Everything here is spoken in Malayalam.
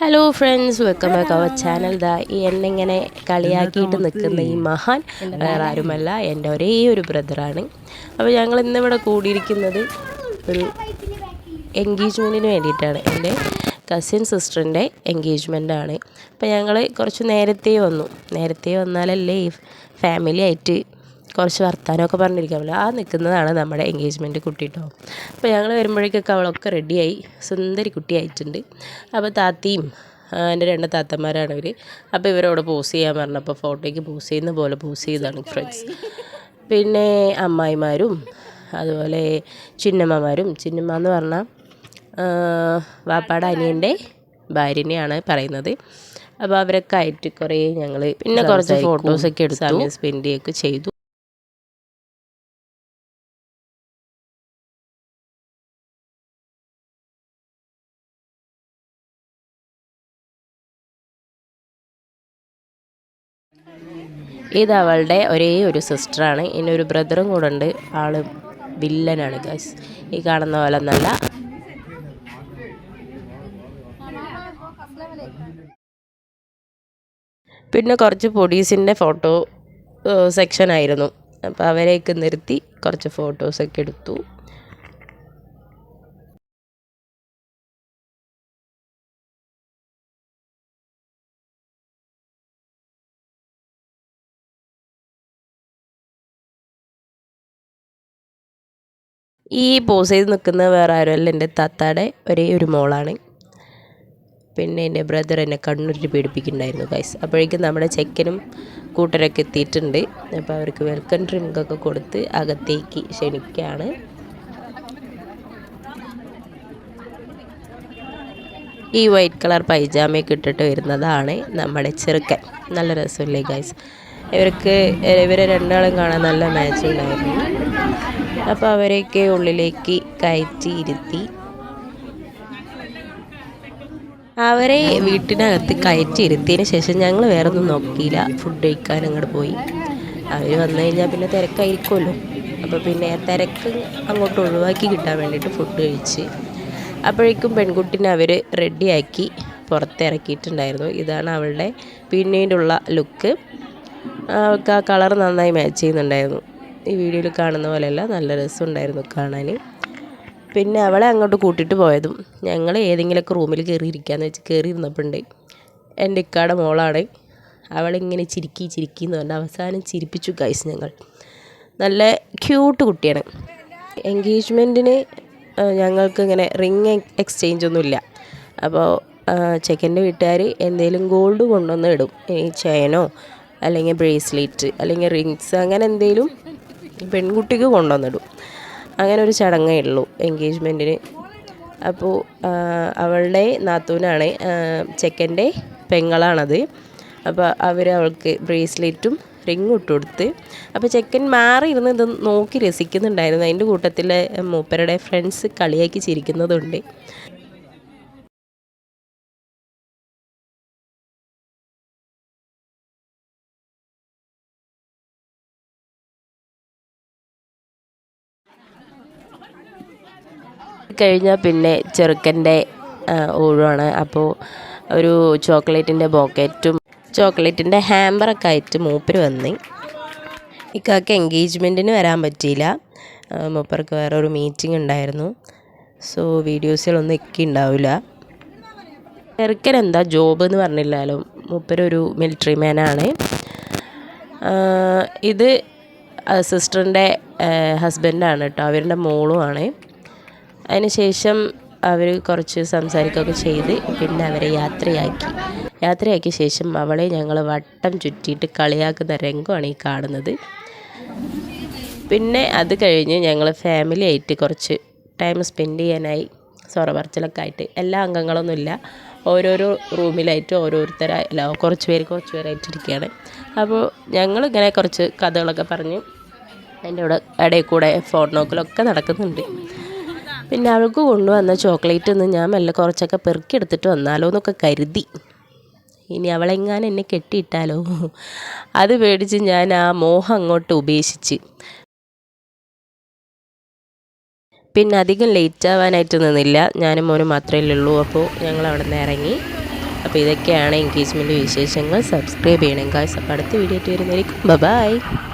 Hello friends, welcome back our channel. ഈ എന്നെ കളിയാക്കിയിട്ട് നിൽക്കുന്ന ഈ മഹാൻ വേറെ ആരുമല്ല, എൻ്റെ ഒരേ ഒരു ബ്രദറാണ്. അപ്പോൾ ഞങ്ങൾ ഇന്നിവിടെ കൂടിയിരിക്കുന്നത് ഒരു എൻഗേജ്മെൻറ്റിന് വേണ്ടിയിട്ടാണ്. എൻ്റെ കസിൻ സിസ്റ്ററിൻ്റെ എൻഗേജ്മെൻറ്റാണ്. അപ്പോൾ ഞങ്ങൾ കുറച്ച് നേരത്തെ വന്നാലല്ലേ ഈ ഫാമിലി ആയിട്ട് കുറച്ച് വർത്താനമൊക്കെ പറഞ്ഞിരിക്കാമല്ലോ. ആ നിൽക്കുന്നതാണ് നമ്മുടെ എൻഗേജ്മെൻറ്റ് കുട്ടി കേട്ടോ. അപ്പോൾ ഞങ്ങൾ വരുമ്പോഴേക്കൊക്കെ അവളൊക്കെ റെഡിയായി സുന്ദരി കുട്ടിയായിട്ടുണ്ട്. അപ്പോൾ താത്തിയും എൻ്റെ 2 താത്തമാരാണ് ഇവർ. അപ്പോൾ ഇവരോട് പോസ് ചെയ്യാൻ പറഞ്ഞപ്പോൾ ഫോട്ടോയ്ക്ക് പോസ് ചെയ്യുന്ന പോലെ പോസ് ചെയ്താണ് ഫ്രണ്ട്സ്. പിന്നെ അമ്മായിമാരും അതുപോലെ ചിന്നമ്മമാരും. ചിന്നമ്മ എന്ന് പറഞ്ഞാൽ വാപ്പാടെ അനിയൻ്റെ ഭാര്യനെയാണ് പറയുന്നത്. അപ്പോൾ അവരൊക്കെ ആയിട്ട് കുറേ ഞങ്ങൾ പിന്നെ കുറച്ച് ഫോട്ടോസൊക്കെ എടുത്ത് സമയം സ്പെൻഡ് ചെയ്യുകയൊക്കെ ചെയ്തു. ഇത് അവളുടെ ഒരേ ഒരു സിസ്റ്ററാണ്. ഇനി ഒരു ബ്രദറും കൂടെ ഉണ്ട്. ആൾ വില്ലനാണ് ഗൈസ്. ഈ കാണുന്ന പോലെ നല്ല. പിന്നെ കുറച്ച് പൊടീസിൻ്റെ ഫോട്ടോ സെക്ഷനായിരുന്നു. അപ്പോൾ അവരെയൊക്കെ നിർത്തി കുറച്ച് ഫോട്ടോസൊക്കെ എടുത്തു. ഈ പോസ് ചെയ്ത് നിൽക്കുന്ന വേറെ ആരുമല്ല, എൻ്റെ താത്താടെ ഒരേ ഒരു മോളാണ്. പിന്നെ എൻ്റെ ബ്രദർ എന്നെ കണ്ണൂരിൽ പേടിപ്പിക്കുന്നുണ്ടായിരുന്നു ഗൈസ്. അപ്പോഴേക്കും നമ്മുടെ ചെക്കനും കൂട്ടരൊക്കെ എത്തിയിട്ടുണ്ട്. അപ്പോൾ അവർക്ക് വെൽക്കം ഡ്രിങ്കൊക്കെ കൊടുത്ത് അകത്തേക്ക് ക്ഷണിക്കുകയാണ്. ഈ വൈറ്റ് കളർ പൈജാമയൊക്കെ ഇട്ടിട്ട് വരുന്നതാണ് നമ്മുടെ ചെറുക്കൻ. നല്ല രസമില്ലേ ഗൈസ്. ഇവരെ രണ്ടാളും കാണാൻ നല്ല മാച്ച് ഉണ്ടായിരുന്നു. അപ്പോൾ അവരെയൊക്കെ ഉള്ളിലേക്ക് കയറ്റി ഇരുത്തി അവരെ വീട്ടിനകത്ത് കയറ്റി ഇരുത്തിയതിന് ശേഷം ഞങ്ങൾ വേറെ ഒന്നും നോക്കിയില്ല, ഫുഡ് കഴിക്കാൻ അങ്ങോട്ട് പോയി. അവർ വന്നു കഴിഞ്ഞാൽ പിന്നെ തിരക്കായിരിക്കുമല്ലോ. അപ്പോൾ പിന്നെ തിരക്ക് അങ്ങോട്ട് ഒഴിവാക്കി കിട്ടാൻ വേണ്ടിയിട്ട് ഫുഡ് കഴിച്ച് അപ്പോഴേക്കും പെൺകുട്ടിനെ അവർ റെഡിയാക്കി പുറത്തിറക്കിയിട്ടുണ്ടായിരുന്നു. ഇതാണ് അവളുടെ പിന്നീടുള്ള ലുക്ക്. അവൾക്ക് ആ കളർ നന്നായി മാച്ച് ചെയ്യുന്നുണ്ടായിരുന്നു. ഈ വീഡിയോയിൽ കാണുന്ന പോലെയല്ല, നല്ല രസമുണ്ടായിരുന്നു കാണാൻ. പിന്നെ അവളെ അങ്ങോട്ട് കൂട്ടിയിട്ട് പോയതും ഞങ്ങൾ ഏതെങ്കിലുമൊക്കെ റൂമിൽ കയറിയിരിക്കാമെന്ന് വെച്ച് കയറിയിരുന്നപ്പോണ്ട് എൻ്റെ ഇക്കാടെ മോളാണ്. അവളിങ്ങനെ ചിരിക്കി എന്ന് പറഞ്ഞാൽ അവസാനം ചിരിപ്പിച്ചു ഗൈസ്. ഞങ്ങൾ നല്ല ക്യൂട്ട് കുട്ടിയാണ്. എൻഗേജ്മെൻറ്റിന് ഞങ്ങൾക്ക് ഇങ്ങനെ റിങ് എക്സ്ചേഞ്ച് ഒന്നുമില്ല. അപ്പോൾ ചെക്കൻ്റെ വീട്ടുകാർ എന്തെങ്കിലും ഗോൾഡ് കൊണ്ടുവന്ന് ഇടും. ഈ ചെയിനോ അല്ലെങ്കിൽ ബ്രേസ്ലെറ്റ് അല്ലെങ്കിൽ റിങ്സ് അങ്ങനെ എന്തെങ്കിലും പെൺകുട്ടിക്ക് കൊണ്ടുവന്നിടും. അങ്ങനെ ഒരു ചടങ്ങേ ഉള്ളൂ എൻഗേജ്മെൻറ്റിന്. അപ്പോൾ അവളുടെ നാത്തൂനാണ്, ചെക്കൻ്റെ പെങ്ങളാണത്. അപ്പോൾ അവൾക്ക് ബ്രേസ്ലെറ്റും റിങ്ങും ഇട്ട് കൊടുത്ത്. അപ്പോൾ ചെക്കൻ മാറി ഇരുന്ന് ഇത് നോക്കി രസിക്കുന്നുണ്ടായിരുന്നു. അതിൻ്റെ കൂട്ടത്തിൽ മൂപ്പരുടെ ഫ്രണ്ട്സ് കളിയാക്കി ചിരിക്കുന്നതുണ്ട്. കഴിഞ്ഞാൽ പിന്നെ ചെറുക്കൻ്റെ ഊഴമാണ്. അപ്പോൾ ഒരു ചോക്ലേറ്റിൻ്റെ ബോക്കറ്റും ചോക്ലേറ്റിൻ്റെ ഹാമ്പറൊക്കെ ആയിട്ട് മൂപ്പര് വന്ന്. ഇക്കാക്ക് എൻഗേജ്മെൻറ്റിന് വരാൻ പറ്റിയില്ല, മൂപ്പർക്ക് വേറെ ഒരു മീറ്റിംഗ് ഉണ്ടായിരുന്നു. സോ വീഡിയോസിലൊന്നും ഒക്കെ ഉണ്ടാവില്ല. ചെറുക്കൻ എന്താ ജോബ് എന്ന് പറഞ്ഞില്ലല്ലോ, മൂപ്പരൊരു മിലിറ്ററി മാനാണ്. ഇത് സിസ്റ്ററിൻ്റെ ഹസ്ബൻഡാണ് കേട്ടോ, അവരുടെ മോളുമാണ്. അതിനുശേഷം അവർ കുറച്ച് സംസാരിക്കുകയൊക്കെ ചെയ്ത് പിന്നെ അവരെ യാത്രയാക്കിയ ശേഷം അവളെ ഞങ്ങൾ വട്ടം ചുറ്റിയിട്ട് കളിയാക്കുന്ന രംഗമാണ് ഈ കാണുന്നത്. പിന്നെ അത് കഴിഞ്ഞ് ഞങ്ങൾ ഫാമിലി ആയിട്ട് കുറച്ച് ടൈം സ്പെൻഡ് ചെയ്യാനായി സൊറ പറച്ചിലൊക്കെ ആയിട്ട്. എല്ലാ അംഗങ്ങളൊന്നുമില്ല, ഓരോരോ റൂമിലായിട്ട് ഓരോരുത്തരായില്ല, കുറച്ച് പേരായിട്ടിരിക്കുകയാണ്. അപ്പോൾ ഞങ്ങളിങ്ങനെ കുറച്ച് കഥകളൊക്കെ പറഞ്ഞ് അതിൻ്റെ ഇടയിൽ കൂടെ ഫോൺ നോക്കലൊക്കെ നടക്കുന്നുണ്ട്. പിന്നെ അവൾക്ക് കൊണ്ടുവന്ന ചോക്ലേറ്റ് ഒന്ന് ഞാൻ മെല്ലെ കുറച്ചൊക്കെ പെറുക്കിയെടുത്തിട്ട് വന്നാലോ എന്നൊക്കെ കരുതി. ഇനി അവളെങ്ങാനും എന്നെ കെട്ടിയിട്ടാലോ, അത് പേടിച്ച് ഞാൻ ആ മോഹം അങ്ങോട്ട് ഉപേക്ഷിച്ച്. പിന്നെ അധികം ലേറ്റ് ആവാനായിട്ട് നിന്നില്ല, ഞാനും മോനും മാത്രമേ ഉള്ളൂ. അപ്പോൾ ഞങ്ങൾ അവിടെ നിന്ന് ഇറങ്ങി. അപ്പോൾ ഇതൊക്കെയാണ് എൻഗേജ്മെൻറ്റ് വിശേഷങ്ങൾ. സബ്സ്ക്രൈബ് ചെയ്യണം ഗായ്സ്. അപ്പോൾ അടുത്ത വീഡിയോ ആയിട്ട് വരുന്നതായിരിക്കും. ബൈ.